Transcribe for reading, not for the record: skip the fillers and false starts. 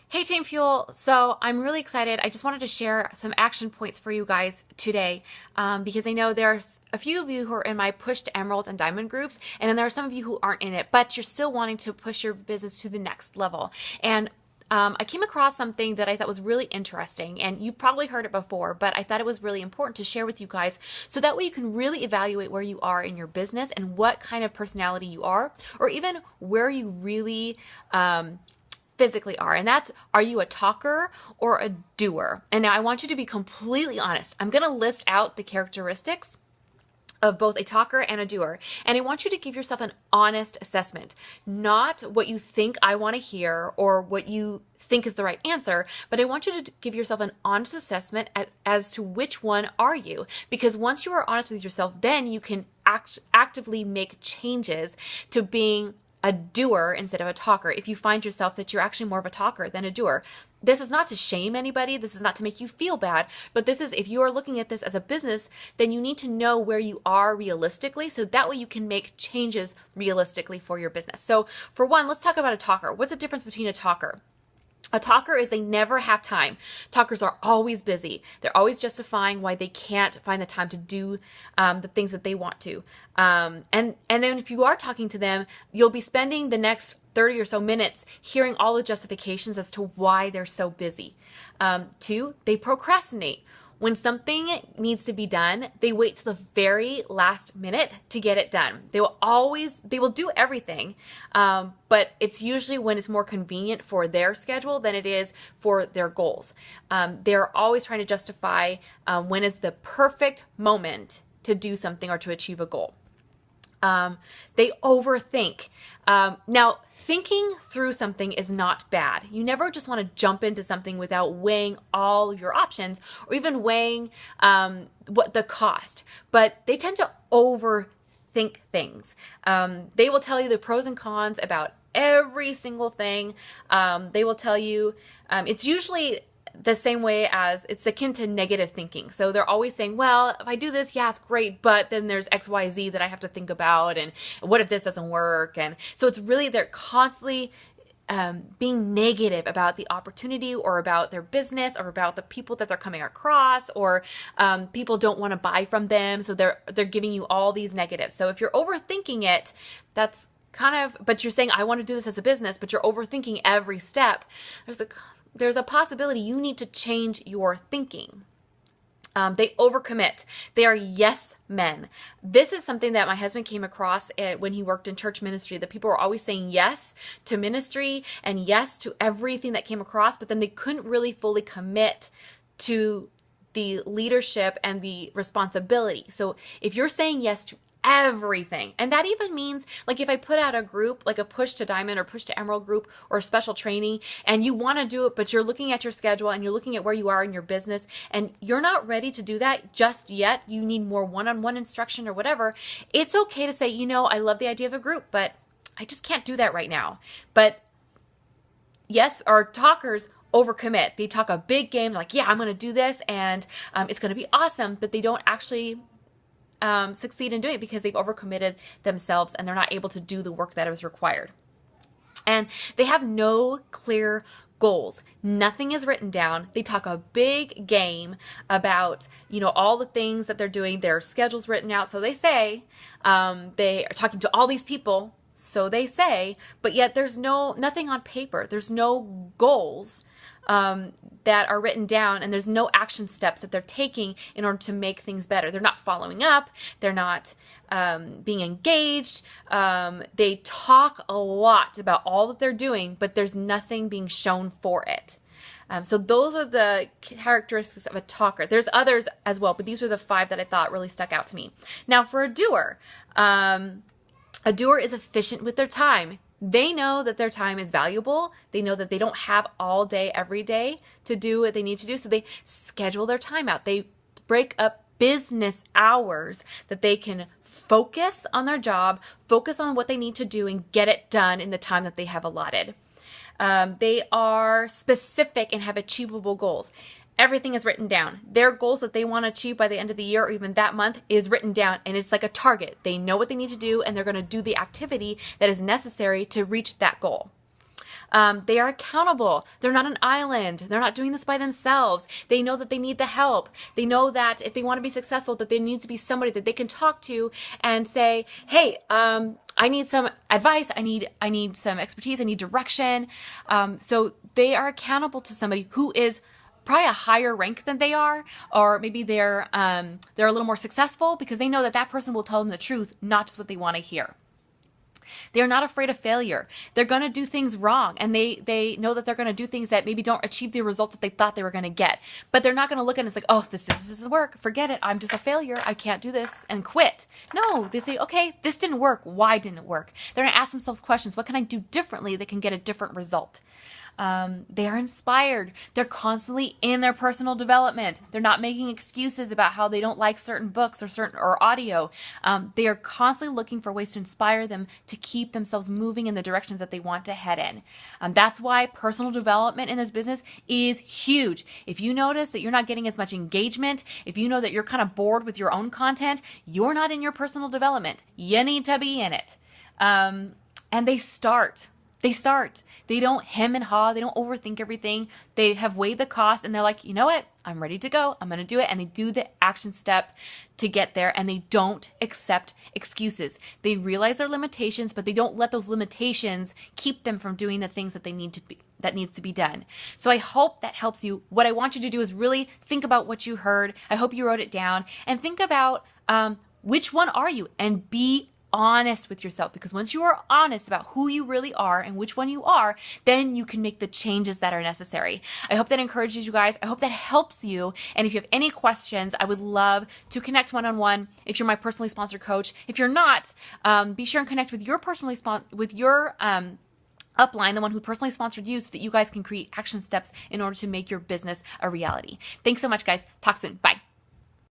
Hey Team Fuel, so I'm really excited. I just wanted to share some action points for you guys today because I know there's a few of you who are in my Push to Emerald and Diamond groups, and then there are some of you who aren't in it, but you're still wanting to push your business to the next level. And I came across something that I thought was really interesting, and you've probably heard it before, but I thought it was really important to share with you guys so that way you can really evaluate where you are in your business and what kind of personality you are, or even where you really physically are. And that's, are you a talker or a doer? And now I want you to be completely honest. I'm going to list out the characteristics of both a talker and a doer. And I want you to give yourself an honest assessment, not what you think I want to hear or what you think is the right answer, but I want you to give yourself an honest assessment as to which one are you. Because once you are honest with yourself, then you can actively make changes to being a doer instead of a talker. If you find yourself that you're actually more of a talker than a doer, this is not to shame anybody. This is not to make you feel bad, but this is, if you are looking at this as a business, then you need to know where you are realistically, so that way you can make changes realistically for your business. So for one, let's talk about a talker. What's the difference between a talker? A talker is they never have time. Talkers are always busy. They're always justifying why they can't find the time to do the things that they want to. And then if you are talking to them, you'll be spending the next 30 or so minutes hearing all the justifications as to why they're so busy. Two, they procrastinate. When something needs to be done, they wait to the very last minute to get it done. They will do everything, but it's usually when it's more convenient for their schedule than it is for their goals. They're always trying to justify when is the perfect moment to do something or to achieve a goal. They overthink. Now, thinking through something is not bad. You never just want to jump into something without weighing all your options or even weighing what the cost. But they tend to overthink things. They will tell you the pros and cons about every single thing. They will tell you, it's usually the same way as, it's akin to negative thinking. So they're always saying, well, if I do this, yeah, it's great, but then there's XYZ that I have to think about, and what if this doesn't work? And so it's really, they're constantly being negative about the opportunity or about their business or about the people that they're coming across, or people don't want to buy from them. So they're giving you all these negatives. So if you're overthinking it, that's but you're saying, I want to do this as a business, but you're overthinking every step. There's a possibility you need to change your thinking. They overcommit. They are yes men. This is something that my husband came across when he worked in church ministry, that people were always saying yes to ministry and yes to everything that came across, but then they couldn't really fully commit to the leadership and the responsibility. So if you're saying yes to everything, and that even means, like, if I put out a group, like a Push to Diamond or Push to Emerald group or a special training, and you want to do it, but you're looking at your schedule and you're looking at where you are in your business and you're not ready to do that just yet, you need more one-on-one instruction or whatever, it's okay to say, I love the idea of a group, but I just can't do that right now. But yes, our talkers overcommit. They talk a big game, like, yeah, I'm going to do this and it's going to be awesome, but they don't actually succeed in doing it because they've overcommitted themselves and they're not able to do the work that is required. And they have no clear goals. Nothing is written down. They talk a big game about, all the things that they're doing. Their schedule's written out. So they say, they are talking to all these people. So they say, but yet there's nothing on paper. There's no goals that are written down, and there's no action steps that they're taking in order to make things better. They're not following up. They're not being engaged. They talk a lot about all that they're doing, but there's nothing being shown for it. So those are the characteristics of a talker. There's others as well, but these are the 5 that I thought really stuck out to me. Now, for a doer is efficient with their time. They know that their time is valuable. They know that they don't have all day, every day to do what they need to do. So they schedule their time out. They break up business hours that they can focus on their job, focus on what they need to do, and get it done in the time that they have allotted. They are specific and have achievable goals. Everything is written down. Their goals that they want to achieve by the end of the year or even that month is written down, and it's like a target. They know what they need to do, and they're going to do the activity that is necessary to reach that goal. They are accountable. They're not an island. They're not doing this by themselves. They know that they need the help. They know that if they want to be successful, that they need to be somebody that they can talk to and say, hey, I need some advice. I need some expertise. I need direction. So they are accountable to somebody who is probably a higher rank than they are, or maybe they're a little more successful, because they know that that person will tell them the truth, not just what they want to hear. They're not afraid of failure. They're going to do things wrong, and they know that they're going to do things that maybe don't achieve the results that they thought they were going to get. But they're not going to look at it as like, oh, this doesn't work. Forget it. I'm just a failure. I can't do this, and quit. No, they say, okay, this didn't work. Why didn't it work? They're going to ask themselves questions. What can I do differently that can get a different result? They are inspired. They're constantly in their personal development. They're not making excuses about how they don't like certain books or audio. They are constantly looking for ways to inspire them to keep themselves moving in the directions that they want to head in. That's why personal development in this business is huge. If you notice that you're not getting as much engagement, if you know that you're kind of bored with your own content, you're not in your personal development. You need to be in it. And they start. They don't hem and haw. They don't overthink everything. They have weighed the cost, and they're like, you know what? I'm ready to go. I'm going to do it. And they do the action step to get there, and they don't accept excuses. They realize their limitations, but they don't let those limitations keep them from doing the things that needs to be done. So I hope that helps you. What I want you to do is really think about what you heard. I hope you wrote it down, and think about which one are you, and be honest with yourself, because once you are honest about who you really are and which one you are, then you can make the changes that are necessary. I hope that encourages you guys. I hope that helps you. And if you have any questions, I would love to connect one-on-one if you're my personally sponsored coach. If you're not, be sure and connect with your upline, the one who personally sponsored you, so that you guys can create action steps in order to make your business a reality. Thanks so much, guys. Talk soon. Bye.